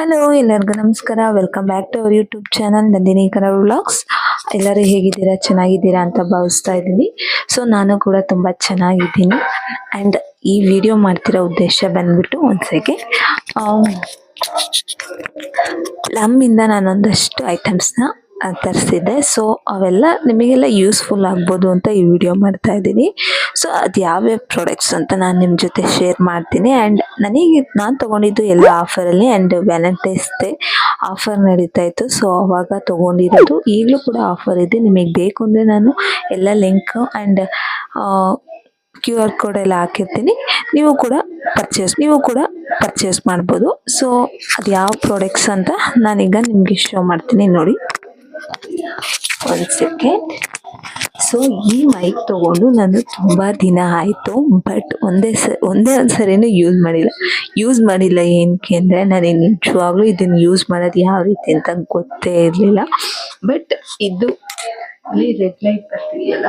Hello ಎಲ್ಲರಿಗೂ ನಮಸ್ಕಾರ. Welcome back to our YouTube channel Nandini Kannada vlogs. ಎಲ್ಲರೂ ಹೇಗಿದ್ದೀರಾ, ಚೆನ್ನಾಗಿದ್ದೀರಾ ಅಂತ ಭಾವಿಸ್ತಾ ಇದ್ದೀನಿ. ಸೊ ನಾನು ಕೂಡ ತುಂಬ ಚೆನ್ನಾಗಿದ್ದೀನಿ. ಆ್ಯಂಡ್ ಈ ವಿಡಿಯೋ ಮಾಡ್ತಿರೋ ಉದ್ದೇಶ ಬಂದ್ಬಿಟ್ಟು ಒಂದ್ಸೆಗೆ ಪ್ಲಮ್ಮಿಂದ ನಾನೊಂದಷ್ಟು ಐಟಮ್ಸ್ನ ತರಿಸಿದ್ದೆ. ಸೊ ಅವೆಲ್ಲ ನಿಮಗೆಲ್ಲ ಯೂಸ್ಫುಲ್ ಆಗ್ಬೋದು ಅಂತ ಈ ವಿಡಿಯೋ ಮಾಡ್ತಾ ಇದ್ದೀನಿ. ಸೊ ಅದು ಯಾವ್ಯಾವ ಪ್ರಾಡಕ್ಟ್ಸ್ ಅಂತ ನಾನು ನಿಮ್ಮ ಜೊತೆ ಶೇರ್ ಮಾಡ್ತೀನಿ. ಆ್ಯಂಡ್ ನಾನು ತೊಗೊಂಡಿದ್ದು ಎಲ್ಲ ಆಫರಲ್ಲಿ. ಆ್ಯಂಡ್ ವ್ಯಾಲೆಂಟೈನ್ಸ್ ಡೇ ಆಫರ್ ನಡೀತಾ ಇತ್ತು. ಸೊ ಅವಾಗ ತೊಗೊಂಡಿರೋದು. ಈಗಲೂ ಕೂಡ ಆಫರ್ ಇದೆ. ನಿಮಗೆ ಬೇಕು ಅಂದರೆ ನಾನು ಎಲ್ಲ ಲಿಂಕ್ ಆ್ಯಂಡ್ QR ಕೋಡ್ ಎಲ್ಲ ಹಾಕಿರ್ತೀನಿ. ನೀವು ಕೂಡ ಪರ್ಚೇಸ್ ಮಾಡ್ಬೋದು. ಸೊ ಅದು ಯಾವ ಪ್ರಾಡಕ್ಟ್ಸ್ ಅಂತ ನಾನೀಗ ನಿಮಗೆ ಶೋ ಮಾಡ್ತೀನಿ ನೋಡಿ. ಒಂದು ಸೆಕೆಂಡ್. ಸೊ ಈ ಮೈಕ್ ತೊಗೊಂಡು ನಾನು ತುಂಬ ದಿನ ಆಯಿತು. ಬಟ್ ಒಂದೇ ಒಂದು ಸರಿನೂ ಯೂಸ್ ಮಾಡಿಲ್ಲ. ಏನಕ್ಕೆ ಅಂದರೆ ನನಗೆ ನಿಜವಾಗ್ಲೂ ಇದನ್ನು ಯೂಸ್ ಮಾಡೋದು ಯಾವ ರೀತಿ ಅಂತ ಗೊತ್ತೇ ಇರಲಿಲ್ಲ. ಬಟ್ ಇದು ಇಲ್ಲಿ ರೆಡ್ ಲೈಟ್ ಬರ್ತಿದೆಯಲ್ಲ,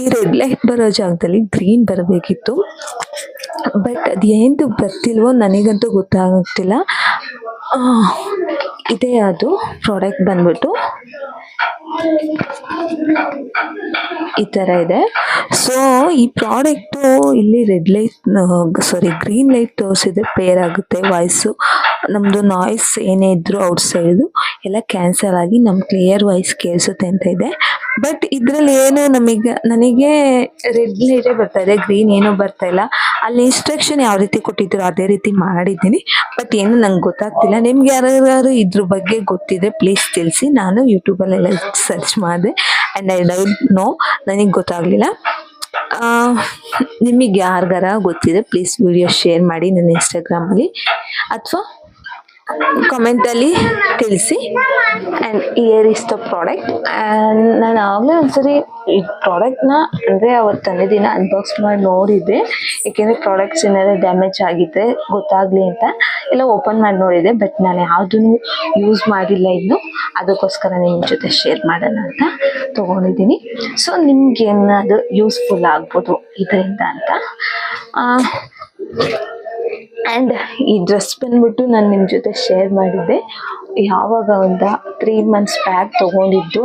ಈ ರೆಡ್ ಲೈಟ್ ಬರೋ ಜಾಗದಲ್ಲಿ ಗ್ರೀನ್ ಬರಬೇಕಿತ್ತು. ಬಟ್ ಅದೇನು ಬರ್ತಿಲ್ವೋ ನನಗಂತೂ ಗೊತ್ತಾಗ್ತಿಲ್ಲ. ಇದೇ ಅದು ಪ್ರಾಡಕ್ಟ್ ಬಂದ್ಬಿಟ್ಟು ಈ ಥರ ಇದೆ. ಸೊ ಈ ಪ್ರಾಡಕ್ಟು ಇಲ್ಲಿ ಗ್ರೀನ್ ಲೈಟ್ ತೋರಿಸಿದ್ರೆ ಪೇರ್ ಆಗುತ್ತೆ. ವಾಯ್ಸು ನಮ್ಮದು ನಾಯ್ಸ್ ಏನೇ ಇದ್ದರೂ ಔಟ್ಸೈಡು ಎಲ್ಲ ಕ್ಯಾನ್ಸಲ್ ಆಗಿ ನಮ್ಮ ಕ್ಲಿಯರ್ ವಾಯ್ಸ್ ಕೇಳಿಸುತ್ತೆ ಅಂತ ಇದೆ. ಬಟ್ ಇದರಲ್ಲಿ ಏನು ನನಗೆ ರೆಡ್ ಲೈಟೇ ಬರ್ತಾ ಇದೆ, ಗ್ರೀನ್ ಏನೂ ಬರ್ತಾ ಇಲ್ಲ. ಅಲ್ಲಿ ಇನ್ಸ್ಟ್ರಕ್ಷನ್ ಯಾವ ರೀತಿ ಕೊಟ್ಟಿದ್ರು ಅದೇ ರೀತಿ ಮಾಡಿದ್ದೀನಿ. ಬಟ್ ಏನು ನಂಗೆ ಗೊತ್ತಾಗ್ತಿಲ್ಲ. ನಿಮ್ಗೆ ಯಾರು ಇದ್ರ ಬಗ್ಗೆ ಗೊತ್ತಿದೆ ಪ್ಲೀಸ್ ತಿಳಿಸಿ. ನಾನು ಯೂಟ್ಯೂಬಲ್ಲೆಲ್ಲ ಸರ್ಚ್ ಮಾಡಿದೆ ಆ್ಯಂಡ್ ಐ ಡೋಂಟ್ ನೋ, ನನಗೆ ಗೊತ್ತಾಗಲಿಲ್ಲ. ನಿಮಗೆ ಯಾರಿಗಾರ ಗೊತ್ತಿದೆ ಪ್ಲೀಸ್ ವಿಡಿಯೋ ಶೇರ್ ಮಾಡಿ ನನ್ನ ಇನ್ಸ್ಟಾಗ್ರಾಮಲ್ಲಿ ಅಥವಾ ಕಮೆಂಟಲ್ಲಿ ತಿಳಿಸಿ. And year is the product. And ನಾನು ಆಗಲೇ ಒಂದ್ಸರಿ ಈ ಪ್ರಾಡಕ್ಟ್ನ ಅಂದರೆ ಅವತ್ತು ದಿನ ಅನ್ಬಾಕ್ಸ್ ಮಾಡಿ ನೋಡಿದ್ದೆ. ಏಕೆಂದರೆ ಪ್ರಾಡಕ್ಟ್ಸ್ ಏನಾದ್ರು ಡ್ಯಾಮೇಜ್ ಆಗಿದ್ದರೆ ಗೊತ್ತಾಗಲಿ ಅಂತ ಎಲ್ಲ ಓಪನ್ ಮಾಡಿ ನೋಡಿದೆ. ಬಟ್ ನಾನು ಯಾವುದೂ ಯೂಸ್ ಮಾಡಿಲ್ಲ ಇನ್ನು. ಅದಕ್ಕೋಸ್ಕರ ನಿಮ್ಮ ಜೊತೆ ಶೇರ್ ಮಾಡೋಣ ಅಂತ ತೊಗೊಂಡಿದ್ದೀನಿ. ಸೊ ನಿಮ್ಗೆ ಏನಾದರೂ ಯೂಸ್ಫುಲ್ ಆಗ್ಬೋದು ಇದರಿಂದ ಅಂತ. ಆ್ಯಂಡ್ ಈ ಡ್ರೆಸ್ ಬಂದ್ಬಿಟ್ಟು ನಾನು ನಿಮ್ಮ ಜೊತೆ ಶೇರ್ ಮಾಡಿದ್ದೆ. ಯಾವಾಗ ಒಂದು 3 months ಬ್ಯಾಕ್ ತೊಗೊಂಡಿದ್ದು.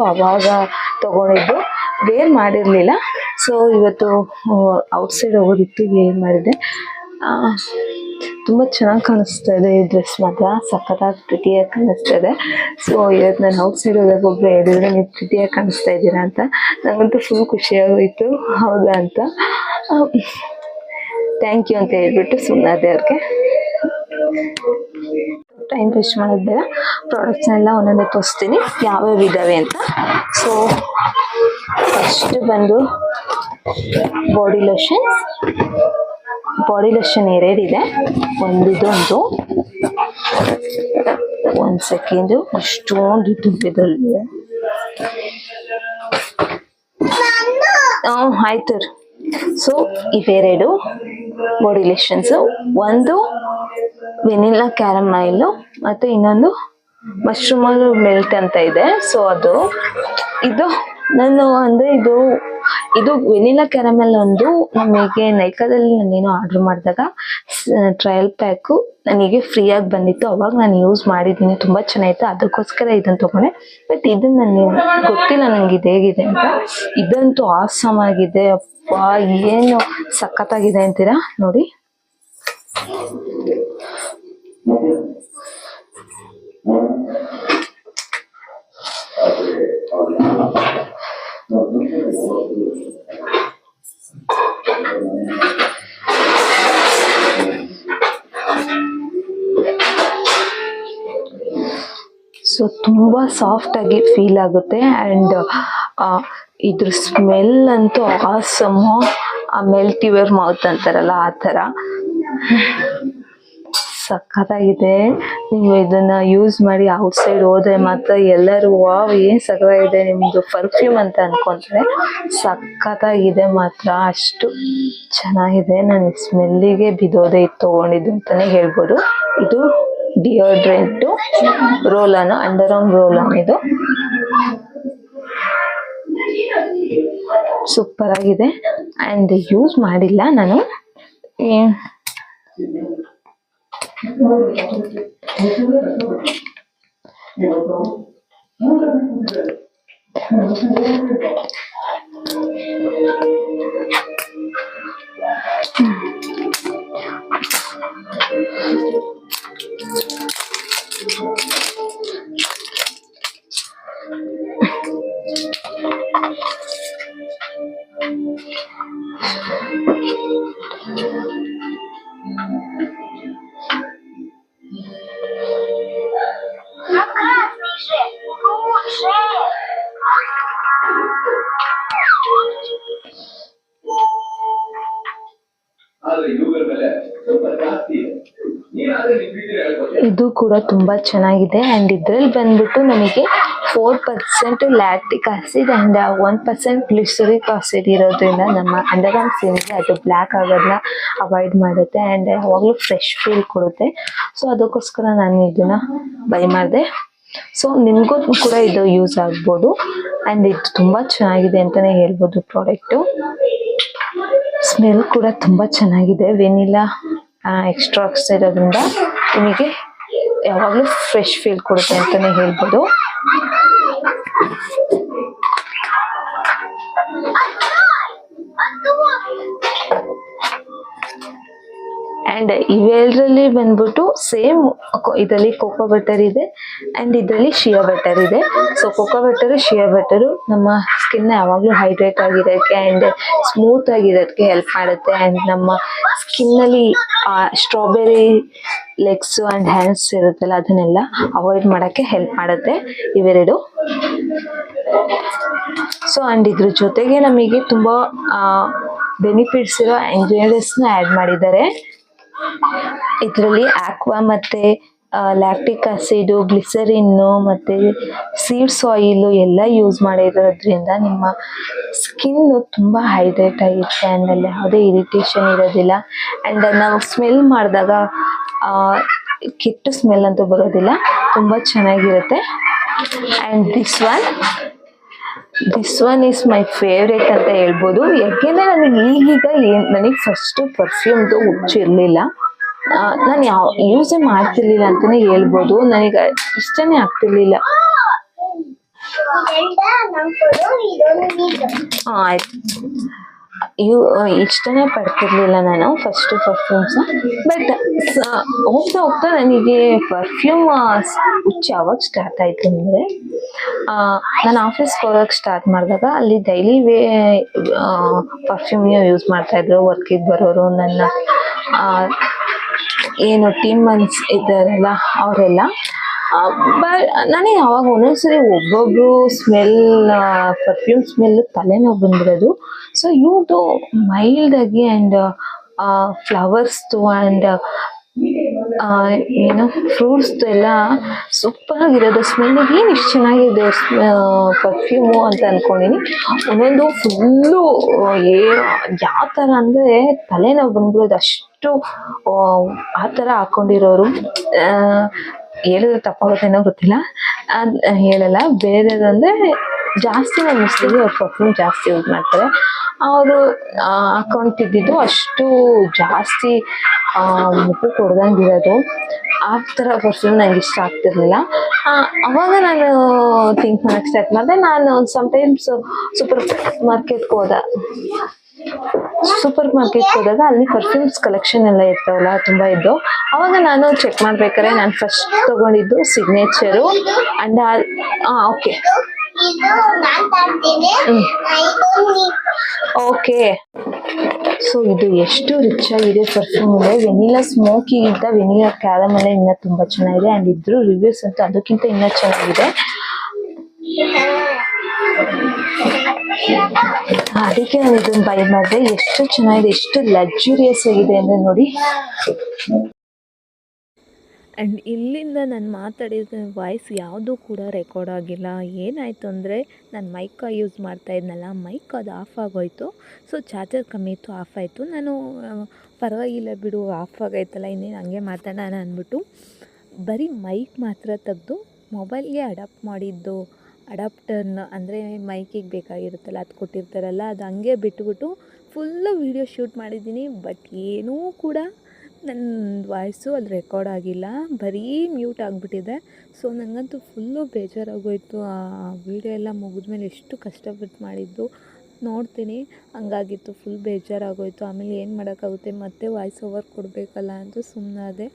ವೇರ್ ಮಾಡಿರಲಿಲ್ಲ. ಸೊ ಇವತ್ತು ಔಟ್ಸೈಡ್ ಹೋಗೋದಿತ್ತು, ವೇರ್ ಮಾಡಿದ್ದೆ. ತುಂಬ ಚೆನ್ನಾಗಿ ಕಾಣಿಸ್ತಾ ಇದೆ ಈ ಡ್ರೆಸ್ ಮಾತ್ರ. ಸಖತ್ತಾಗಿ ಪ್ರಿಟಿಯಾಗಿ ಕಾಣಿಸ್ತಾ ಇದೆ. ಸೊ ಇವತ್ತು ನಾನು ಔಟ್ಸೈಡ್ ಹೋದಾಗ ಒಬ್ಬರು ಹೇಳಿದ್ರೆ ನೀವು ಪ್ರಿಟಿಯಾಗಿ ಕಾಣಿಸ್ತಾ ಇದ್ದೀರಾ ಅಂತ. ನನಗಂತೂ ಫುಲ್ ಖುಷಿಯಾಗೋಯಿತು. ಹೌದಾ ಅಂತ ಥ್ಯಾಂಕ್ ಯು ಅಂತ ಹೇಳ್ಬಿಟ್ಟು ಸುಮ್ಮನಾದೆ ಅವ್ರಿಗೆ. ಟೈಮ್ ವೇಸ್ಟ್ ಮಾಡೋದು ಬೇಡ. ಪ್ರಾಡಕ್ಟ್ಸ್ನೆಲ್ಲ ಒಂದೊಂದೇ ತೋರಿಸ್ತೀನಿ ಯಾವ್ಯಾವ ಇದ್ದಾವೆ ಅಂತ. ಸೊ ಫಸ್ಟ್ ಬಂದು ಬಾಡಿ ಲೋಷನ್ 2 ಇದೆ. ಇದೊಂದು ಒಂದು ಸೆಕೆಂಡು. ಅಷ್ಟೊಂದು ಇದರಲ್ಲಿ ಆಯ್ತು. ಸೊ ಇವೆರಡು ಬಾಡಿ ಲೋಷನ್ಸು. ಒಂದು ವೆನಿಲ್ಲಾ ಕ್ಯಾರಮೈಲು ಮತ್ತು ಇನ್ನೊಂದು ಮಶ್ರೂಮ್ ಮೆಲ್ಟ್ ಅಂತ ಇದೆ. ಸೊ ಇದು ನಾನು ಅಂದರೆ ಇದು ವೆನಿಲ್ಲಾ ಕ್ಯಾರಮೆಲ್ ಒಂದು ನಮಗೆ ನೈಕಾದಲ್ಲಿ ನಾನೇನೋ ಆರ್ಡ್ರ್ ಮಾಡಿದಾಗ ಟ್ರಯಲ್ ಪ್ಯಾಕು ನನಗೆ ಫ್ರೀಯಾಗಿ ಬಂದಿತ್ತು. ಅವಾಗ ನಾನು ಯೂಸ್ ಮಾಡಿದ್ದೀನಿ, ತುಂಬ ಚೆನ್ನಾಗಿತ್ತು. ಅದಕ್ಕೋಸ್ಕರ ಇದನ್ನು ತೊಗೊಂಡೆ. ಬಟ್ ಇದನ್ನು ನನಗೆ ಗೊತ್ತಿಲ್ಲ ನನಗೆ ಇದು ಹೇಗಿದೆ ಅಂತ. ಇದಂತೂ ಆಸಮ್ ಆಗಿದೆ. ಅಪ್ಪ ಏನು ಸಖತ್ತಾಗಿದೆ ಅಂತೀರಾ ನೋಡಿ. ಸೊ ತುಂಬ ಸಾಫ್ಟಾಗಿ ಫೀಲ್ ಆಗುತ್ತೆ. ಆ್ಯಂಡ್ ಇದ್ರ ಸ್ಮೆಲ್ ಅಂತೂ ಆಸಮ್ಮು. ಮೆಲ್ಟ್ ಯುವರ್ ಮೌತ್ ಅಂತಾರಲ್ಲ ಆ ಥರ ಸಖತ್ತಾಗಿದೆ. ನೀವು ಇದನ್ನು ಯೂಸ್ ಮಾಡಿ ಔಟ್ಸೈಡ್ ಹೋದರೆ ಮಾತ್ರ ಎಲ್ಲರೂ ವಾವ್ ಏನು ಸಖತ್ತಾಗಿದೆ ನಿಮ್ಮದು ಪರ್ಫ್ಯೂಮ್ ಅಂತ ಅಂದ್ಕೊತಾರೆ. ಸಖತ್ತಾಗಿದೆ ಮಾತ್ರ, ಅಷ್ಟು ಚೆನ್ನಾಗಿದೆ. ನಾನು ಸ್ಮೆಲ್ಲಿಗೆ ಬಿದ್ದೋದೆ ಇದು ತೊಗೊಂಡಿದ್ದು ಅಂತಲೇ ಹೇಳ್ಬೋದು. ಇದು ಡಿಯೋಡ್ರೆಂಟು ರೋಲಾನು, ಅಂಡರ್ ಆರ್ಮ್ ರೋಲಾನ್. ಇದು ಸೂಪರ್ ಆಗಿದೆ. ಆ್ಯಂಡ್ ಯೂಸ್ ಮಾಡಿಲ್ಲ ನಾನು. ಇದು ಕೂಡ ತುಂಬಾ ಚೆನ್ನಾಗಿದೆ ಅಂಡ್ ಇದ್ರಲ್ಲಿ ಬಂದ್ಬಿಟ್ಟು ನಮಗೆ 4% ಲ್ಯಾಕ್ಟಿಕ್ ಆಸಿಡ್ ಅಂಡ್ 1% ಗ್ಲಿಸರಿಕ್ ಆಸಿಡ್ ಇರೋದ್ರಿಂದ ನಮ್ಮ ಅಂಡರ್ ಆರ್ಮ್ಸ್ ಏನಿದೆ ಅದು ಬ್ಲ್ಯಾಕ್ ಆಗೋದನ್ನ ಅವಾಯ್ಡ್ ಮಾಡುತ್ತೆ ಅಂಡ್ ಯಾವಾಗಲೂ ಫ್ರೆಶ್ ಫೀಲ್ ಕೊಡುತ್ತೆ. ಸೊ ಅದಕ್ಕೋಸ್ಕರ ನಾನು ಇದನ್ನ ಬೈ ಮಾಡಿದೆ. ಸೊ ನಿಮಗೂ ಕೂಡ ಇದು ಯೂಸ್ ಆಗ್ಬೋದು ಅಂಡ್ ಇದು ತುಂಬಾ ಚೆನ್ನಾಗಿದೆ ಅಂತಾನೆ ಹೇಳ್ಬೋದು ಪ್ರಾಡಕ್ಟು. ಸ್ಮೆಲ್ ಕೂಡ ತುಂಬಾ ಚೆನ್ನಾಗಿದೆ. ವೆನಿಲಾ ಎಕ್ಸ್ಟ್ರಾಕ್ಟ್ಸ್ ಇರೋದ್ರಿಂದ ನಿಮಗೆ ಯಾವಾಗಲೂ ಫ್ರೆಶ್ ಫೀಲ್ ಕೊಡುತ್ತೆ ಅಂತಾನೆ ಹೇಳ್ಬೋದು. ಅಂಡ್ ಇವೆರಡರಲ್ಲಿ ಬಂದ್ಬಿಟ್ಟು ಸೇಮ್ ಇದರಲ್ಲಿ ಕೋಕೋ ಬಟರ್ ಇದೆ ಅಂಡ್ ಇದರಲ್ಲಿ ಶಿಯಾ ಬಟರ್ ಇದೆ. ಸೊ ಕೋಕೋ ಬಟರ್ ಶಿಯಾ ಬಟರು ನಮ್ಮ ಸ್ಕಿನ್ ಯಾವಾಗಲೂ ಹೈಡ್ರೇಟ್ ಆಗಿರೋಕ್ಕೆ ಅಂಡ್ ಸ್ಮೂತ್ ಆಗಿರೋದಕ್ಕೆ ಹೆಲ್ಪ್ ಮಾಡುತ್ತೆ ಅಂಡ್ ನಮ್ಮ ಸ್ಕಿನ್ ಅಲ್ಲಿ ಸ್ಟ್ರಾಬೆರಿ ಲೆಗ್ಸ್ ಅಂಡ್ ಹ್ಯಾಂಡ್ಸ್ ಇರುತ್ತಲ್ಲ ಅದನ್ನೆಲ್ಲ ಅವಾಯ್ಡ್ ಮಾಡಕ್ಕೆ ಹೆಲ್ಪ್ ಮಾಡುತ್ತೆ ಇವೆರಡು. ಸೊ ಅಂಡ್ ಇದ್ರ ಜೊತೆಗೆ ನಮಗೆ ತುಂಬಾ ಬೆನಿಫಿಟ್ಸ್ ಇರೋ ಇಂಗ್ರೀಡಿಯೆಂಟ್ಸ್ ನ ಆಡ್ ಮಾಡಿದ್ದಾರೆ. ಇದರಲ್ಲಿ ಆಕ್ವಾ ಮತ್ತೆ ಲ್ಯಾಕ್ಟಿಕ್ ಆಸಿಡ್, ಗ್ಲಿಸರಿನ್ನು ಮತ್ತೆ ಸೀಡ್ಸ್ ಆಯಿಲ್ ಎಲ್ಲ ಯೂಸ್ ಮಾಡಿರೋದ್ರಿಂದ ನಿಮ್ಮ ಸ್ಕಿನ್ ತುಂಬಾ ಹೈಡ್ರೇಟ್ ಆಗಿರುತ್ತೆ ಅಂಡ್ ಅಲ್ಲಿ ಯಾವುದೇ ಇರಿಟೇಷನ್ ಇರೋದಿಲ್ಲ ಅಂಡ್ ನಾವು ಸ್ಮೆಲ್ ಮಾಡಿದಾಗ ಕೆಟ್ಟ ಸ್ಮೆಲ್ ಅಂತೂ ಬರೋದಿಲ್ಲ, ತುಂಬಾ ಚೆನ್ನಾಗಿರುತ್ತೆ. And this one is my favourite ಅಂತ ಹೇಳ್ಬೋದು. ಯಾಕೆಂದ್ರೆ ನನಗೆ ಈಗೀಗ ನನಗೆ ಫಸ್ಟ್ ಪರ್ಫ್ಯೂಮ್ದು ಹುಚ್ಚಿರ್ಲಿಲ್ಲ, ನಾನು ಯೂಸೇ ಮಾಡ್ತಿರ್ಲಿಲ್ಲ ಅಂತಾನೆ ಹೇಳ್ಬೋದು. ನನಗೆ ಇಷ್ಟನೇ ಆಗ್ತಿರ್ಲಿಲ್ಲ. ಆಯ್ತು, ಇಷ್ಟನೇ ಪಡ್ತಿರ್ಲಿಲ್ಲ ನಾನು ಫಸ್ಟ್ ಪರ್ಫ್ಯೂಮ್ಸ್ನ. ಬಟ್ ಹೋಗ್ತಾ ಹೋಗ್ತಾ ನನಗೆ ಪರ್ಫ್ಯೂಮ್ ಹುಚ್ಚು ಯಾವಾಗ ಸ್ಟಾರ್ಟ್ ಆಯ್ತು ಅಂದರೆ ನಾನು ಆಫೀಸ್ಗೆ ಹೋಗೋಕೆ ಸ್ಟಾರ್ಟ್ ಮಾಡಿದಾಗ ಅಲ್ಲಿ ಡೈಲಿ ಪರ್ಫ್ಯೂಮ್ ಯೂಸ್ ಮಾಡ್ತಾ ಇದ್ರು ವರ್ಕಿಗೆ ಬರೋರು, ನನ್ನ ಏನು ಟೀಮ್ ಮನ್ಸ್ ಇದ್ದಾರಲ್ಲ ಅವರೆಲ್ಲ. ಬಟ್ ನನಗೆ ಅವಾಗ ಒಂದೊಂದ್ಸರಿ ಒಬ್ಬೊಬ್ರು ಸ್ಮೆಲ್ ಪರ್ಫ್ಯೂಮ್ ಸ್ಮೆಲ್ ತಲೆನೋವು ಬಂದ್ಬಿಡೋದು. ಸೊ ಇವ್ರದ್ದು ಮೈಲ್ಡ್ ಆಗಿ ಆ್ಯಂಡ್ ಫ್ಲವರ್ಸ್ದು ಆ್ಯಂಡ್ ಏನು ಫ್ರೂಟ್ಸ್ದು ಎಲ್ಲ ಸೂಪರ್ ಆಗಿರೋದು. ಸ್ಮೆಲ್ಲಿಗೆ ಏನು ಇಷ್ಟು ಚೆನ್ನಾಗಿದೆ ಪರ್ಫ್ಯೂಮು ಅಂತ ಅನ್ಕೊಂಡಿನಿ. ಒಂದೊಂದು ಫುಲ್ಲು ಯಾವ ಥರ ಅಂದರೆ ತಲೆನೋವು ಬಂದ್ಬಿಡೋದು, ಅಷ್ಟು ಆ ಥರ ಹಾಕ್ಕೊಂಡಿರೋರು. ಹೇಳಿದ್ರೆ ತಪ್ಪಾಗುತ್ತೇನೋ ಗೊತ್ತಿಲ್ಲ, ಹೇಳಲ್ಲ. ಬೇರೆದಂದರೆ ಜಾಸ್ತಿ ನಮ್ಮ ಮುಸ್ಲಿಮ್ಸ್ ಅವ್ರು ಪರ್ಫ್ಯೂಮ್ ಜಾಸ್ತಿ ಯೂಸ್ ಮಾಡ್ತಾರೆ. ಅವರು ಹಾಕೊಂತಿದ್ದು ಅಷ್ಟು ಜಾಸ್ತಿ ಮುಖಕ್ಕೆ ಹೊಡೆದಂಗಿರೋದು, ಆ ಥರ ಪರ್ಫ್ಯೂಮ್ ನಂಗೆ ಇಷ್ಟ ಆಗ್ತಿರ್ಲಿಲ್ಲ. ಅವಾಗ ನಾನು ಥಿಂಕ್ ಮಾಡೋಕ್ಕೆ ಸ್ಟಾರ್ಟ್ ಮಾಡಿದೆ. ನಾನು ಸಮ್ಟೈಮ್ಸ್ ಸೂಪರ್ ಮಾರ್ಕೆಟ್ಗೆ ಹೋದಾಗ ಅಲ್ಲಿ ಪರ್ಫ್ಯೂಮ್ಸ್ ಕಲೆಕ್ಷನ್ ಎಲ್ಲ ಇರ್ತಾವಲ್ಲ, ತುಂಬ ಇದ್ದು. ಅವಾಗ ನಾನು ಚೆಕ್ ಮಾಡ್ಬೇಕಾದ್ರೆ ನಾನು ಫಸ್ಟ್ ತಗೊಂಡಿದ್ದು signature and okay okay. So ಇದು ಎಷ್ಟು ರಿಚ್ ಆಗಿದೆ ಪರ್ಫ್ಯೂಮ್ ಇದೆ. ವೆನಿಲಾ ಸ್ಮೋಕಿಗಿಂತ ವೆನಿಲಾ ಕ್ಯಾರಮೆಲ್ ಇನ್ನೂ ತುಂಬ ಚೆನ್ನಾಗಿದೆ ಆ್ಯಂಡ್ ಇದ್ರ ರಿವ್ಯೂಸ್ ಅಂತ ಅದಕ್ಕಿಂತ ಇನ್ನೂ ಚೆನ್ನಾಗಿದೆ. ಅದಕ್ಕೆ ನಾನು ಇದನ್ನು ಬೈ ಮಾಡಿದೆ. ಎಷ್ಟು ಚೆನ್ನಾಗಿದೆ, ಎಷ್ಟು ಲಕ್ಸುರಿಯಸ್ ಆಗಿದೆ ಅಂದರೆ ನೋಡಿ. ಆ್ಯಂಡ್ ಇಲ್ಲಿಂದ ನಾನು ಮಾತಾಡಿದ ವಾಯ್ಸ್ ಯಾವುದೂ ಕೂಡ ರೆಕಾರ್ಡ್ ಆಗಿಲ್ಲ. ಏನಾಯಿತು ಅಂದರೆ ನಾನು ಮೈಕ್ ಯೂಸ್ ಮಾಡ್ತಾ ಇದ್ನಲ್ಲ, ಮೈಕ್ ಅದು ಆಫ್ ಆಗೋಯಿತು. ಸೊ ಚಾರ್ಜರ್ ಕಮ್ಮಿ ಇತ್ತು, ಆಫ್ ಆಯಿತು. ನಾನು ಪರವಾಗಿಲ್ಲ ಬಿಡು, ಆಫ್ ಆಗೈತಲ್ಲ, ಇನ್ನೇನು ಹಂಗೆ ಮಾತಾಡೋಣ ಅಂದ್ಬಿಟ್ಟು ಬರೀ ಮೈಕ್ ಮಾತ್ರ ತೆಗೆದು ಮೊಬೈಲ್ಗೆ ಅಡಾಪ್ಟ್ ಮಾಡಿದ್ದು ಅಡಾಪ್ಟರ್ನ, ಅಂದರೆ ಮೈಕಿಗೆ ಬೇಕಾಗಿರುತ್ತಲ್ಲ ಅದು ಕೊಟ್ಟಿರ್ತಾರಲ್ಲ, ಅದು ಹಂಗೆ ಬಿಟ್ಬಿಟ್ಟು ಫುಲ್ಲು ವೀಡಿಯೋ ಶೂಟ್ ಮಾಡಿದ್ದೀನಿ. ಬಟ್ ಏನೂ ಕೂಡ ನನ್ನ ವಾಯ್ಸು ಅಲ್ಲಿ ರೆಕಾರ್ಡ್ ಆಗಿಲ್ಲ, ಬರೀ ಮ್ಯೂಟ್ ಆಗಿಬಿಟ್ಟಿದೆ. ಸೊ ನನಗಂತೂ ಫುಲ್ಲು ಬೇಜಾರಾಗೋಯಿತು. ಆ ವೀಡಿಯೋ ಎಲ್ಲ ಮುಗಿದ್ಮೇಲೆ ಎಷ್ಟು ಕಷ್ಟಪಟ್ಟು ಮಾಡಿದ್ದು ನೋಡ್ತೀನಿ, ಹಂಗಾಗಿತ್ತು. ಫುಲ್ ಬೇಜಾರಾಗೋಯಿತು. ಆಮೇಲೆ ಏನು ಮಾಡೋಕ್ಕಾಗುತ್ತೆ, ಮತ್ತೆ ವಾಯ್ಸ್ ಓವರ್ ಕೊಡಬೇಕಲ್ಲ ಅಂತ ಸುಮ್ಮನಾದೆ.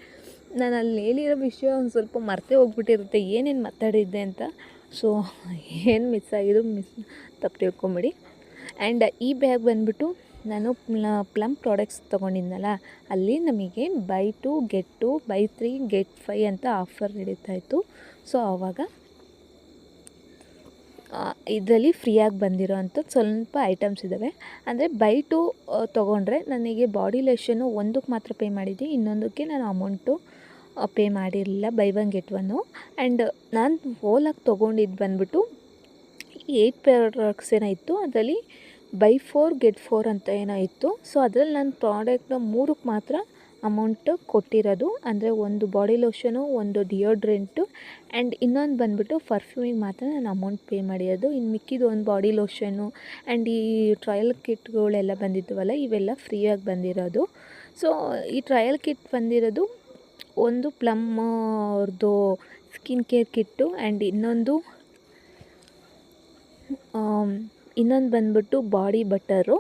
ನಾನು ಅಲ್ಲಿ ಹೇಳಿರೋ ವಿಷಯ ಒಂದು ಸ್ವಲ್ಪ ಮರ್ತೇ ಹೋಗ್ಬಿಟ್ಟಿರುತ್ತೆ ಏನೇನು ಮಾತಾಡಿದ್ದೆ ಅಂತ. ಸೊ ಏನು ಮಿಸ್ ಆಗಿದ್ದು ತಪ್ಪು ತಿಳ್ಕೊಂಬಿಡಿ. ಆ್ಯಂಡ್ ಈ ಬ್ಯಾಗ್ ಬಂದುಬಿಟ್ಟು ನಾನು ಪ್ಲಮ್ ಪ್ರಾಡಕ್ಟ್ಸ್ ತೊಗೊಂಡಿದ್ನಲ್ಲ, ಅಲ್ಲಿ ನಮಗೆ ಬೈ 2 get 2 ಬೈ 3 get 5 ಅಂತ ಆಫರ್ ನಡೀತಾಯಿತ್ತು. ಸೊ ಆವಾಗ ಇದರಲ್ಲಿ ಫ್ರೀಯಾಗಿ ಬಂದಿರೋ ಅಂಥದ್ದು ಸ್ವಲ್ಪ ಐಟಮ್ಸ್ ಇದ್ದಾವೆ. ಅಂದರೆ ಬೈ 2 ತೊಗೊಂಡ್ರೆ ನನಗೆ ಬಾಡಿ ಲೋಷನ್ನು ಒಂದಕ್ಕೆ ಮಾತ್ರ ಪೇ ಮಾಡಿದ್ದೆ, ಇನ್ನೊಂದಕ್ಕೆ ನಾನು ಅಮೌಂಟು ಪೇ ಮಾಡಿರಲಿಲ್ಲ. By 1 get 1. ಆ್ಯಂಡ್ ನಾನು ಹೋಲಾಗಿ ತೊಗೊಂಡಿದ್ದು ಬಂದುಬಿಟ್ಟು 8 ಪ್ರಾಡಕ್ಟ್ಸ್ ಏನೋ ಇತ್ತು, ಅದರಲ್ಲಿ ಬೈ 4 get 4 ಅಂತ ಏನೋ ಇತ್ತು. ಸೊ ಅದರಲ್ಲಿ ನಾನು ಪ್ರಾಡಕ್ಟ್ನ 3ಕ್ಕೆ ಮಾತ್ರ ಅಮೌಂಟು ಕೊಟ್ಟಿರೋದು. ಅಂದರೆ ಒಂದು ಬಾಡಿ ಲೋಷನು, ಒಂದು ಡಿಯೋಡ್ರೆಂಟು ಆ್ಯಂಡ್ ಇನ್ನೊಂದು ಬಂದುಬಿಟ್ಟು ಪರ್ಫ್ಯೂಮಿಗೆ ಮಾತ್ರ ನಾನು ಅಮೌಂಟ್ ಪೇ ಮಾಡಿರೋದು. ಇನ್ನು ಮಿಕ್ಕಿದ್ದು ಒಂದು ಬಾಡಿ ಲೋಷನು ಆ್ಯಂಡ್ ಈ ಟ್ರಯಲ್ ಕಿಟ್ಗಳೆಲ್ಲ ಬಂದಿದ್ದವಲ್ಲ, ಇವೆಲ್ಲ ಫ್ರೀಯಾಗಿ ಬಂದಿರೋದು. ಸೊ ಈ ಟ್ರಯಲ್ ಕಿಟ್ ಬಂದಿರೋದು ಒಂದು ಪ್ಲಮ್ ಅವ್ರದ್ದು ಸ್ಕಿನ್ ಕೇರ್ ಕಿಟ್ಟು ಆ್ಯಂಡ್ ಇನ್ನೊಂದು ಬಂದ್ಬಿಟ್ಟು ಬಾಡಿ ಬಟರು.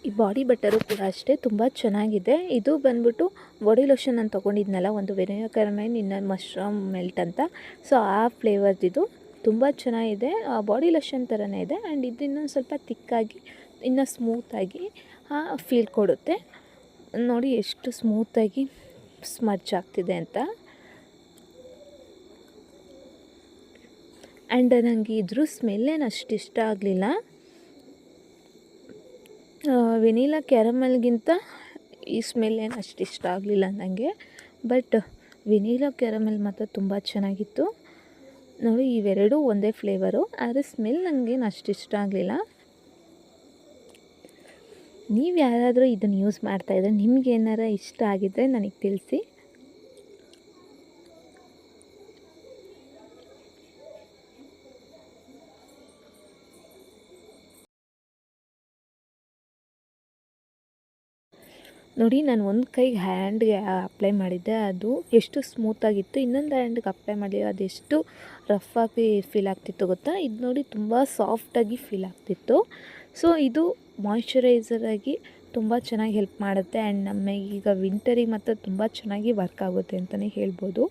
ಈ ಬಾಡಿ ಬಟರು ಕೂಡ ಅಷ್ಟೇ ತುಂಬ ಚೆನ್ನಾಗಿದೆ. ಇದು ಬಂದ್ಬಿಟ್ಟು ಬಾಡಿ ಲೋಷನ್ ನಾನು ತೊಗೊಂಡಿದ್ನಲ್ಲ, ಒಂದು ವೆನಿಲಾ ಕ್ಯಾರಮೆಲ್, ಇನ್ನೊಂದು ಮಶ್ರೂಮ್ ಮೆಲ್ಟ್ ಅಂತ. ಸೊ ಆ ಫ್ಲೇವರ್ದಿದು ತುಂಬ ಚೆನ್ನಾಗಿದೆ. ಬಾಡಿ ಲೋಷನ್ ಥರನೇ ಇದೆ ಆ್ಯಂಡ್ ಇದು ಇನ್ನೊಂದು ಸ್ವಲ್ಪ ತಿಕ್ಕಾಗಿ, ಇನ್ನೂ ಸ್ಮೂತಾಗಿ ಫೀಲ್ ಕೊಡುತ್ತೆ. ನೋಡಿ ಎಷ್ಟು ಸ್ಮೂತಾಗಿ ಸ್ಮರ್ಚ್ ಆಗ್ತಿದೆ ಅಂತ. ಆ್ಯಂಡ್ ನನಗೆ ಇದ್ರ ಸ್ಮೆಲ್ಲೇನು ಅಷ್ಟು ಇಷ್ಟ ಆಗಲಿಲ್ಲ. ವೆನಿಲಾ ಕ್ಯಾರಮೆಲ್ಗಿಂತ ಈ ಸ್ಮೆಲ್ ಏನು ಅಷ್ಟು ಇಷ್ಟ ಆಗಲಿಲ್ಲ ನನಗೆ. ಬಟ್ ವೆನಿಲಾ ಕ್ಯಾರಮೆಲ್ ಮಾತ್ರ ತುಂಬ ಚೆನ್ನಾಗಿತ್ತು. ನೋಡಿ ಇವೆರಡೂ ಒಂದೇ ಫ್ಲೇವರು, ಆದರೆ ಸ್ಮೆಲ್ ನನಗೇನು ಅಷ್ಟು ಇಷ್ಟ ಆಗಲಿಲ್ಲ. ನೀವು ಯಾರಾದರೂ ಇದನ್ನು ಯೂಸ್ ಮಾಡ್ತಾಯಿದ್ರೆ ನಿಮ್ಗೇನಾರ ಇಷ್ಟ ಆಗಿದ್ದರೆ ನನಗೆ ತಿಳಿಸಿ. ನೋಡಿ ನಾನು ಒಂದು ಕೈಗೆ ಹ್ಯಾಂಡ್ಗೆ ಅಪ್ಲೈ ಮಾಡಿದ್ದೆ, ಅದು ಎಷ್ಟು ಸ್ಮೂತಾಗಿತ್ತು. ಇನ್ನೊಂದು ಹ್ಯಾಂಡ್ಗೆ ಅಪ್ಲೈ ಮಾಡಿ ಅದೆಷ್ಟು ರಫಾಗಿ ಫೀಲ್ ಆಗ್ತಿತ್ತು ಗೊತ್ತಾ. ಇದು ನೋಡಿ ತುಂಬ ಸಾಫ್ಟಾಗಿ ಫೀಲ್ ಆಗ್ತಿತ್ತು. ಸೊ ಇದು ಮಾಯ್ಶ್ಚರೈಸರಾಗಿ ತುಂಬ ಚೆನ್ನಾಗಿ ಹೆಲ್ಪ್ ಮಾಡುತ್ತೆ ಆ್ಯಂಡ್ ನಮಗೀಗ ವಿಂಟರಿಗೆ ಮಾತ್ರ ತುಂಬ ಚೆನ್ನಾಗಿ ವರ್ಕ್ ಆಗುತ್ತೆ ಅಂತಲೇ ಹೇಳ್ಬೋದು.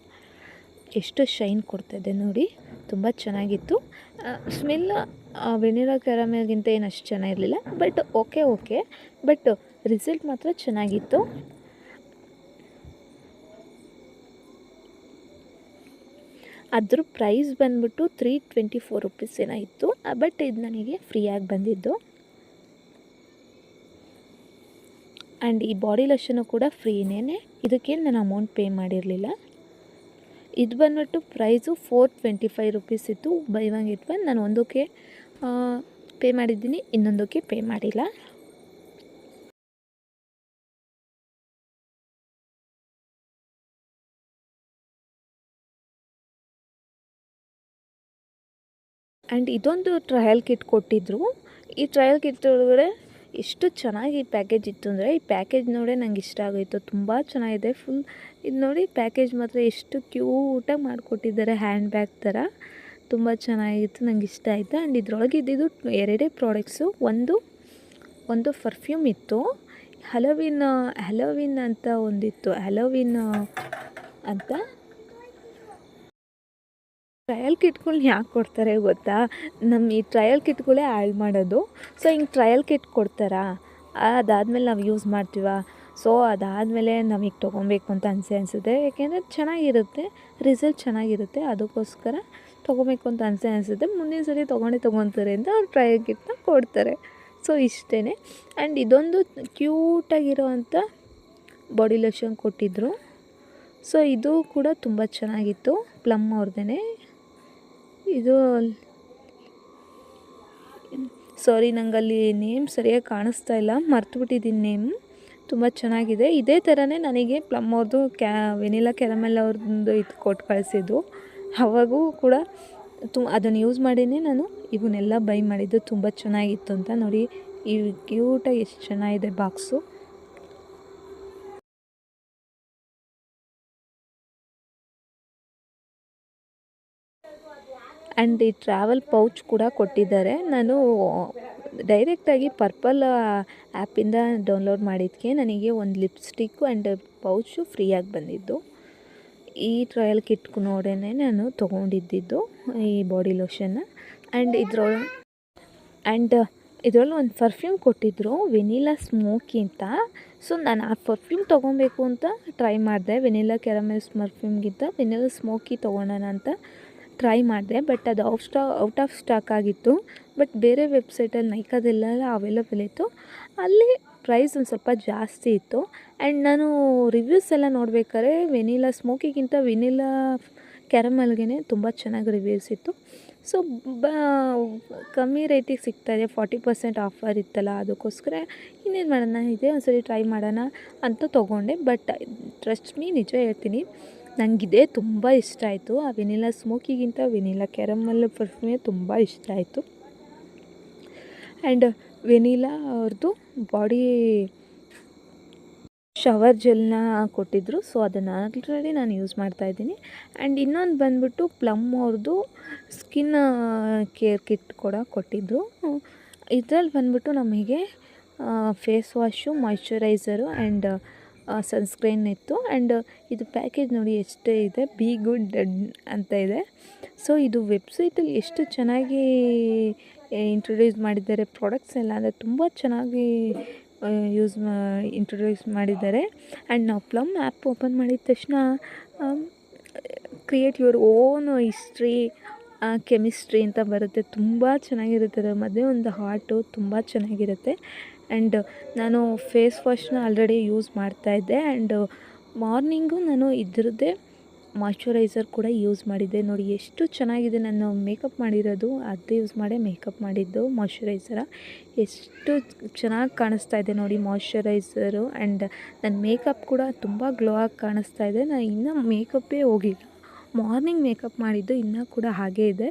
ಎಷ್ಟು ಶೈನ್ ಕೊಡ್ತಾಯಿದೆ ನೋಡಿ, ತುಂಬ ಚೆನ್ನಾಗಿತ್ತು. ಸ್ಮೆಲ್ ವೆನಿಲಾ ಕ್ಯಾರಮೆಲ್ಗಿಂತ ಏನು ಅಷ್ಟು ಚೆನ್ನಾಗಿರಲಿಲ್ಲ, ಬಟ್ ಓಕೆ ಬಟ್ ರಿಸಲ್ಟ್ ಮಾತ್ರ ಚೆನ್ನಾಗಿತ್ತು. ಅದ್ರ ಪ್ರೈಸ್ ಬಂದ್ಬಿಟ್ಟು 324 ರೂಪೀಸ್ ಏನೋ ಇತ್ತು, ಬಟ್ ಇದು ನನಗೆ ಫ್ರೀಯಾಗಿ ಬಂದಿದ್ದು. ಆ್ಯಂಡ್ ಈ ಬಾಡಿ ಲೋಷನು ಕೂಡ ಫ್ರೀನೇ, ಇದಕ್ಕೇನು ನಾನು ಅಮೌಂಟ್ ಪೇ ಮಾಡಿರಲಿಲ್ಲ. ಇದು ಬಂದ್ಬಿಟ್ಟು ಪ್ರೈಸು 425 ರೂಪೀಸ್ ಇತ್ತು. By 1 get 1. ನಾನು ಒಂದಕ್ಕೆ ಪೇ ಮಾಡಿದ್ದೀನಿ, ಇನ್ನೊಂದಕ್ಕೆ ಪೇ ಮಾಡಿಲ್ಲ. ಆ್ಯಂಡ್ ಇದೊಂದು ಟ್ರಯಲ್ ಕಿಟ್ ಕೊಟ್ಟಿದ್ದರು. ಈ ಟ್ರಯಲ್ ಕಿಟ್ ಒಳಗಡೆ ಎಷ್ಟು ಚೆನ್ನಾಗಿ ಪ್ಯಾಕೇಜ್ ಇತ್ತು ಅಂದರೆ, ಈ ಪ್ಯಾಕೇಜ್ ನೋಡೇ ನಂಗೆ ಇಷ್ಟ ಆಗೋಯಿತು. ತುಂಬ ಚೆನ್ನಾಗಿದೆ ಫುಲ್. ಇದು ನೋಡಿ ಪ್ಯಾಕೇಜ್ ಮಾತ್ರ ಎಷ್ಟು ಕ್ಯೂಟಾಗಿ ಮಾಡಿಕೊಟ್ಟಿದ್ದಾರೆ, ಹ್ಯಾಂಡ್ ಬ್ಯಾಗ್ ಥರ. ತುಂಬ ಚೆನ್ನಾಗಿತ್ತು, ನಂಗೆ ಇಷ್ಟ ಆಯಿತು. ಆ್ಯಂಡ್ ಇದ್ರೊಳಗೆ ಇದ್ದಿದ್ದು 2 ಪ್ರಾಡಕ್ಟ್ಸು. ಒಂದು ಪರ್ಫ್ಯೂಮ್ ಇತ್ತು, ಹಲೋವಿನ್ ಅಂತ ಒಂದಿತ್ತು, ಹಲೋವಿನ್ ಅಂತ. ಟ್ರಯಲ್ ಕಿಟ್ಗಳ್ನ ಯಾಕೆ ಕೊಡ್ತಾರೆ ಗೊತ್ತಾ, ನಮ್ಮ ಈ ಟ್ರಯಲ್ ಕಿಟ್ಗಳೇ ಹಾಳು ಮಾಡೋದು. ಸೊ ಹಿಂಗೆ ಟ್ರಯಲ್ ಕಿಟ್ ಕೊಡ್ತಾರಾ, ಅದಾದಮೇಲೆ ನಾವು ಯೂಸ್ ಮಾಡ್ತೀವ. ಸೊ ಅದಾದಮೇಲೆ ನಮಗೆ ತೊಗೊಬೇಕು ಅಂತ ಅನಿಸುತ್ತೆ, ಯಾಕೆಂದರೆ ಚೆನ್ನಾಗಿರುತ್ತೆ, ರಿಸಲ್ಟ್ ಚೆನ್ನಾಗಿರುತ್ತೆ. ಅದಕ್ಕೋಸ್ಕರ ತೊಗೊಬೇಕು ಅಂತ ಅನಿಸುತ್ತೆ. ಮುಂದಿನ ಸರಿ ತೊಗೊಳ್ತಾರೆ ಅಂತ ಅವ್ರು ಟ್ರಯಲ್ ಕಿಟ್ನ ಕೊಡ್ತಾರೆ. ಸೊ ಇಷ್ಟೇ. ಆ್ಯಂಡ್ ಇದೊಂದು ಕ್ಯೂಟಾಗಿರೋ ಅಂಥ ಬಾಡಿ ಲೋಷನ್ ಕೊಟ್ಟಿದ್ದರು. ಸೊ ಇದು ಕೂಡ ತುಂಬ ಚೆನ್ನಾಗಿತ್ತು, ಪ್ಲಮ್ ಅವ್ರದ್ದೇ. ಇದು ಸಾರಿ, ನಂಗಲ್ಲಿ ನೇಮ್ ಸರಿಯಾಗಿ ಕಾಣಿಸ್ತಾ ಇಲ್ಲ, ಮರ್ತುಬಿಟ್ಟಿದ್ದೀನಿ ನೇಮ್. ತುಂಬ ಚೆನ್ನಾಗಿದೆ. ಇದೇ ಥರನೇ ನನಗೆ ಪ್ಲಮ್ ಅವ್ರದ್ದು ವೆನಿಲಾ ಕ್ಯಾರಮೆಲ್ ಅವ್ರದ್ದು ಇದು ಕೊಟ್ಟು ಕಳಿಸಿದ್ದು. ಅವಾಗೂ ಕೂಡ ಅದನ್ನು ಯೂಸ್ ಮಾಡಿನೇ ನಾನು ಇವನ್ನೆಲ್ಲ ಬೈ ಮಾಡಿದ್ದು. ತುಂಬ ಚೆನ್ನಾಗಿತ್ತು ಅಂತ ನೋಡಿ, ಈ ಕ್ಯೂಟಾಗಿ ಎಷ್ಟು ಚೆನ್ನಾಗಿದೆ ಬಾಕ್ಸು. ಆ್ಯಂಡ್ ಈ ಟ್ರಾವೆಲ್ ಪೌಚ್ ಕೂಡ ಕೊಟ್ಟಿದ್ದಾರೆ. ನಾನು ಡೈರೆಕ್ಟಾಗಿ ಪರ್ಪಲ್ ಆ್ಯಪಿಂದ ಡೌನ್ಲೋಡ್ ಮಾಡಿದ್ದಕ್ಕೆ ನನಗೆ ಒಂದು ಲಿಪ್ಸ್ಟಿಕ್ಕು ಆ್ಯಂಡ್ ಪೌಚು ಫ್ರೀಯಾಗಿ ಬಂದಿದ್ದು. ಈ ಟ್ರಯಲ್ ಕಿಟ್ ನೋಡೇ ನಾನು ತೊಗೊಂಡಿದ್ದು ಈ ಬಾಡಿ ಲೋಷನ್ನ. ಆ್ಯಂಡ್ ಇದರಲ್ಲಿ ಒಂದು ಪರ್ಫ್ಯೂಮ್ ಕೊಟ್ಟಿದ್ದರು, ವೆನಿಲಾ ಸ್ಮೋಕಿ ಅಂತ. ಸೊ ನಾನು ಆ ಪರ್ಫ್ಯೂಮ್ ತೊಗೊಬೇಕು ಅಂತ ಟ್ರೈ ಮಾಡಿದೆ. ವೆನಿಲಾ ಕ್ಯಾರಮೆಲ್ ಪರ್ಫ್ಯೂಮ್ಗಿಂತ ವೆನಿಲಾ ಸ್ಮೋಕಿ ತೊಗೊಳೋಣ ಅಂತ ಟ್ರೈ ಮಾಡಿದೆ. ಬಟ್ ಅದು ಔಟ್ ಆಫ್ ಸ್ಟಾಕ್ ಆಗಿತ್ತು. ಬಟ್ ಬೇರೆ ವೆಬ್ಸೈಟಲ್ಲಿ ನೈಕಾದೆಲ್ಲ ಅವೈಲಬಲ್ ಇತ್ತು. ಅಲ್ಲಿ ಪ್ರೈಸ್ ಒಂದು ಸ್ವಲ್ಪ ಜಾಸ್ತಿ ಇತ್ತು. ಆ್ಯಂಡ್ ನಾನು ರಿವ್ಯೂಸ್ ಎಲ್ಲ ನೋಡ್ಬೇಕಾದ್ರೆ ವೆನಿಲಾ ಸ್ಮೋಕಿಗಿಂತ ವೆನಿಲಾ ಕ್ಯಾರಮಲ್ಗೆ ತುಂಬ ಚೆನ್ನಾಗಿ ರಿವ್ಯೂಸ್ ಇತ್ತು. ಸೊ ಕಮ್ಮಿ ರೇಟಿಗೆ ಸಿಗ್ತಾಯಿದೆ, 40% ಆಫರ್ ಇತ್ತಲ್ಲ, ಅದಕ್ಕೋಸ್ಕರ ಇನ್ನೇನು ಮಾಡೋಣ, ಇದೇ ಒಂದ್ಸರಿ ಟ್ರೈ ಮಾಡೋಣ ಅಂತ ತೊಗೊಂಡೆ. ಬಟ್ ಟ್ರಸ್ಟ್ ಮೀ, ನಿಜ ಹೇಳ್ತೀನಿ, ನನಗಿದೆ ತುಂಬ ಇಷ್ಟ ಆಯಿತು. ಆ ವೆನಿಲಾ ಸ್ಮೋಕಿಗಿಂತ ವೆನಿಲಾ ಕ್ಯಾರಮಲ್ ಪರ್ಫ್ಯೂಮೇ ತುಂಬ ಇಷ್ಟ ಆಯಿತು. ಆ್ಯಂಡ್ ವೆನಿಲಾ ಅವ್ರದ್ದು ಬಾಡಿ ಶವರ್ ಜೆಲ್ನ ಕೊಟ್ಟಿದ್ದರು. ಸೊ ಅದನ್ನು ಆಲ್ರೆಡಿ ನಾನು ಯೂಸ್ ಮಾಡ್ತಾಯಿದ್ದೀನಿ. ಆ್ಯಂಡ್ ಇನ್ನೊಂದು ಬಂದ್ಬಿಟ್ಟು ಪ್ಲಮ್ ಅವ್ರದ್ದು ಸ್ಕಿನ್ ಕೇರ್ ಕಿಟ್ ಕೂಡ ಕೊಟ್ಟಿದ್ದರು. ಇದರಲ್ಲಿ ಬಂದ್ಬಿಟ್ಟು ನಮಗೆ face wash, moisturiser and sunscreen ಇತ್ತು. ಆ್ಯಂಡ್ ಇದು ಪ್ಯಾಕೇಜ್ ನೋಡಿ ಎಷ್ಟೇ ಇದೆ, ಬಿ ಗುಡ್ ಅಂತ ಇದೆ. ಸೊ ಇದು ವೆಬ್ಸೈಟಲ್ಲಿ ಎಷ್ಟು ಚೆನ್ನಾಗಿ ಇಂಟ್ರೊಡ್ಯೂಸ್ ಮಾಡಿದ್ದಾರೆ ಪ್ರಾಡಕ್ಟ್ಸ್ ಎಲ್ಲ, ಅಂದರೆ ತುಂಬ ಚೆನ್ನಾಗಿ ಇಂಟ್ರೊಡ್ಯೂಸ್ ಮಾಡಿದ್ದಾರೆ. ಆ್ಯಂಡ್ ನಾವು ಪ್ಲಮ್ ಆ್ಯಪ್ ಓಪನ್ ಮಾಡಿದ ತಕ್ಷಣ create your own history chemistry ಅಂತ ಬರುತ್ತೆ. ತುಂಬ ಚೆನ್ನಾಗಿರುತ್ತೆ. ಅದರ ಮಧ್ಯೆ ಒಂದು ಹಾರ್ಟು, ತುಂಬ ಚೆನ್ನಾಗಿರುತ್ತೆ. ಆ್ಯಂಡ್ ನಾನು ಫೇಸ್ ವಾಶ್ನ ಆಲ್ರೆಡಿ ಯೂಸ್ ಮಾಡ್ತಾಯಿದ್ದೆ. ಆ್ಯಂಡ್ ಮಾರ್ನಿಂಗು ನಾನು ಇದ್ರದ್ದೇ ಮಾಯ್ಶ್ಚರೈಸರ್ ಕೂಡ ಯೂಸ್ ಮಾಡಿದ್ದೆ. ನೋಡಿ ಎಷ್ಟು ಚೆನ್ನಾಗಿದೆ. ನಾನು ಮೇಕಪ್ ಮಾಡಿರೋದು ಅದೇ ಯೂಸ್ ಮಾಡೇ ಮೇಕಪ್ ಮಾಡಿದ್ದು ಮಾಯ್ಶ್ಚರೈಸರ. ಎಷ್ಟು ಚೆನ್ನಾಗಿ ಕಾಣಿಸ್ತಾ ಇದೆ ನೋಡಿ ಮಾಯ್ಶ್ಚರೈಸರು. ಆ್ಯಂಡ್ ನನ್ನ ಮೇಕಪ್ ಕೂಡ ತುಂಬ ಗ್ಲೋ ಆಗಿ ಕಾಣಿಸ್ತಾ ಇದೆ. ನಾನು ಇನ್ನೂ ಮೇಕಪ್ಪೇ ಹೋಗಿಲ್ಲ, ಮಾರ್ನಿಂಗ್ ಮೇಕಪ್ ಮಾಡಿದ್ದು ಇನ್ನೂ ಕೂಡ ಹಾಗೇ ಇದೆ,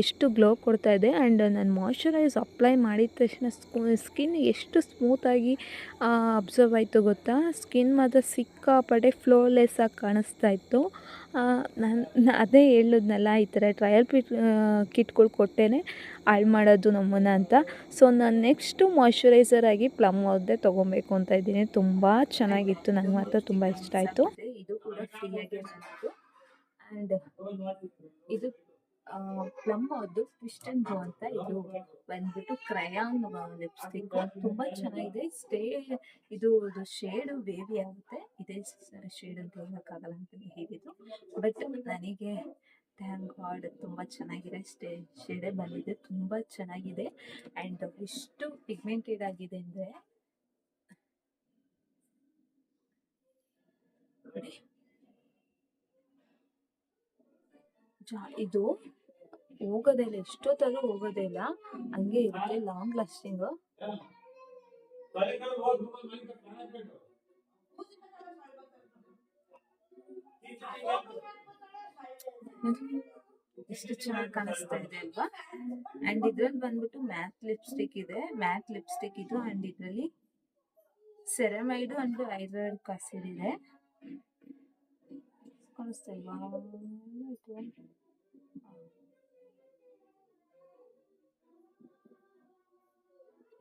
ಎಷ್ಟು ಗ್ಲೋ ಕೊಡ್ತಾ ಇದೆ. ಆ್ಯಂಡ್ ನಾನು ಮಾಯ್ಶ್ಚರೈಸ್ ಅಪ್ಲೈ ಮಾಡಿದ ತಕ್ಷಣ ಸ್ಕಿನ್ ಎಷ್ಟು ಸ್ಮೂತಾಗಿ ಅಬ್ಸರ್ವ್ ಆಯಿತು ಗೊತ್ತಾ. ಸ್ಕಿನ್ ಮಾತ್ರ ಸಿಕ್ಕಾಪಟ್ಟೆ ಫ್ಲೋಲೆಸ್ ಆಗಿ ಕಾಣಿಸ್ತಾ ಇತ್ತು. ನಾನು ಅದೇ ಹೇಳಿದ್ನಲ್ಲ, ಈ ಥರ ಟ್ರಯಲ್ ಕಿಟ್ಗಳು ಕೊಟ್ಟೇ ಹಾಳು ಮಾಡೋದು ನಮ್ಮನ್ನು ಅಂತ. ಸೊ ನಾನು ನೆಕ್ಸ್ಟು ಮಾಯ್ಶ್ಚರೈಸರ್ ಆಗಿ ಪ್ಲಮ್ ಅವ್ರದ್ದೇ ತೊಗೊಬೇಕು ಅಂತ ಇದ್ದೀನಿ. ತುಂಬ ಚೆನ್ನಾಗಿತ್ತು, ನನಗೆ ಮಾತ್ರ ತುಂಬ ಇಷ್ಟ ಆಯಿತು. ಇದು ಕೂಡ ಫ್ರೀಯಾಗಿ ಬಂದಿತ್ತು. ಆ್ಯಂಡ್ ಇದು ಪ್ಲಮ್ ಅವ್ರದ್ದು ಟ್ವಿಸ್ಟ್ ಆ್ಯಂಡ್ ಗೋ ಅಂತ. ಇದು ಬಂದ್ಬಿಟ್ಟು ಕ್ರಯಾನ್ ಲಿಪ್ಸ್ಟಿಕ್, ತುಂಬ ಚೆನ್ನಾಗಿದೆ. ಇದು ಶೇಡು ಬೇಬಿ ಆಗುತ್ತೆ. ಇದೇ ಶೇಡ್ ಅಂತ ಹೇಳೋಕ್ಕಾಗಲ್ಲ ಅಂತಲೇ ಹೇಳಿದ್ದು. ಬಟ್ ನನಗೆ ಥ್ಯಾಂಕ್ ಗಾಡ್ ತುಂಬ ಚೆನ್ನಾಗಿದೆ, ಶೇಡೇ ಬಂದಿದೆ, ತುಂಬ ಚೆನ್ನಾಗಿದೆ. ಆ್ಯಂಡ್ ಎಷ್ಟು ಪಿಗ್ಮೆಂಟೆಡ್ ಆಗಿದೆ ಅಂದರೆ ಇದು ಹೋಗೋದೇ ಇಲ್ಲ, ಎಷ್ಟೊತ್ತಾದ್ರೂ ಹೋಗೋದೇ ಇಲ್ಲ, ಹಂಗೆ ಇರುತ್ತೆ, ಲಾಂಗ್ ಲಾಸ್ಟಿಂಗು. ಎಷ್ಟು ಚೆನ್ನಾಗಿ ಕಾಣಿಸ್ತಾ ಇದೆ ಅಲ್ವಾ. ಆ್ಯಂಡ್ ಇದ್ರಲ್ಲಿ ಬಂದ್ಬಿಟ್ಟು ಮ್ಯಾಟ್ ಲಿಪ್ಸ್ಟಿಕ್ ಇದೆ, ಮ್ಯಾಟ್ ಲಿಪ್ಸ್ಟಿಕ್ ಇದು. ಆ್ಯಂಡ್ ಇದರಲ್ಲಿ ಸೆರಮೈಡು ಅಂಡ್ ಹೈಡ್ರಾಲಿಕ್ ಆಸಿಡ್ ಇದೆ. ಕಾಣಿಸ್ತಾ ಇಲ್ವಾ?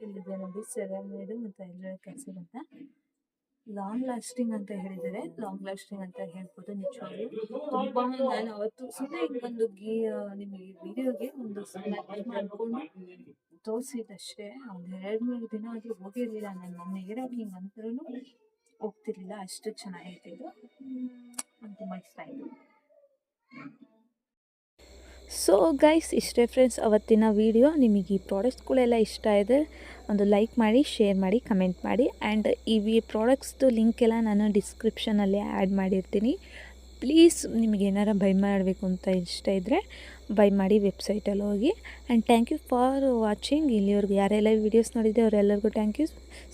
ಇಲ್ಲಿದೆ ನೋಡಿ, ಸೆರಮೈಡು ಮತ್ತು ಹೈಡ್ರಾಲಿಕ್ ಆಸಿಡ್ ಅಂತ. ಲಾಂಗ್ ಲಾಸ್ಟಿಂಗ್ ಅಂತ ಹೇಳಿದರೆ ಲಾಂಗ್ ಲಾಸ್ಟಿಂಗ್ ಅಂತ ಹೇಳ್ಬೋದು. ನಿಜವಾಗ್ಲೂ ತುಂಬ ನಾನು ಅವತ್ತು ಸುಮ್ಮನೆ ಒಂದು ನಿಮಗೆ ವಿಡಿಯೋಗೆ ಒಂದು ಮಾಡಿಕೊಂಡು ತೋರಿಸಿದಷ್ಟೇ. ಒಂದು 2-3 ದಿನ ಆದರೂ ಹೋಗಿರಲಿಲ್ಲ. ನನ್ನ ಹೇಳಕ್ಕೆ ಹಿಂಗೆ ಅಂದ್ರೂ ಹೋಗ್ತಿರ್ಲಿಲ್ಲ, ಅಷ್ಟು ಚೆನ್ನಾಗೈತೆ ಇದು. ನಂಗೆ ತುಂಬ ಇಷ್ಟ ಆಯಿತು. ಸೊ ಗೈಸ್, ಇಷ್ಟೇ ಫ್ರೆಂಡ್ಸ್ ಅವತ್ತಿನ ವಿಡಿಯೋ. ನಿಮಗೆ ಈ ಪ್ರಾಡಕ್ಟ್ಸ್ಗಳೆಲ್ಲ ಇಷ್ಟ ಇದೆ ಒಂದು ಲೈಕ್ ಮಾಡಿ, ಶೇರ್ ಮಾಡಿ, ಕಮೆಂಟ್ ಮಾಡಿ. ಆ್ಯಂಡ್ ಈ ಪ್ರಾಡಕ್ಟ್ಸ್ದು ಲಿಂಕ್ ಎಲ್ಲ ನಾನು ಡಿಸ್ಕ್ರಿಪ್ಷನಲ್ಲಿ ಆ್ಯಡ್ ಮಾಡಿರ್ತೀನಿ. ಪ್ಲೀಸ್ ನಿಮಗೆ ಏನಾರು ಬೈ ಮಾಡಬೇಕು ಅಂತ ಇಷ್ಟ ಇದ್ದರೆ ಬೈ ಮಾಡಿ ವೆಬ್ಸೈಟಲ್ಲಿ ಹೋಗಿ. And thank you for watching. ಇಲ್ಲಿವರೆಗೂ ಯಾರೆಲ್ಲ ವೀಡಿಯೋಸ್ ನೋಡಿದೆ ಅವರೆಲ್ಲರಿಗೂ thank you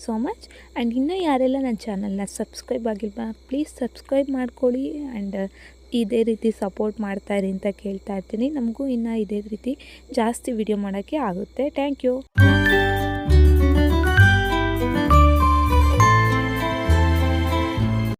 so much. And ಇನ್ನೂ ಯಾರೆಲ್ಲ ನನ್ನ ಚಾನಲ್ನ ಸಬ್ಸ್ಕ್ರೈಬ್ ಆಗಿಲ್ವಾ, ಪ್ಲೀಸ್ ಸಬ್ಸ್ಕ್ರೈಬ್ ಮಾಡ್ಕೊಳ್ಳಿ. ಆ್ಯಂಡ್ ಇದೇ ರೀತಿ ಸಪೋರ್ಟ್ ಮಾಡ್ತಾಯಿರಿ ಅಂತ ಕೇಳ್ತಾ ಇರ್ತೀನಿ. ನಮಗೂ ಇನ್ನೂ ಇದೇ ರೀತಿ ಜಾಸ್ತಿ ವಿಡಿಯೋ ಮಾಡೋಕ್ಕೆ ಆಗುತ್ತೆ. Thank you.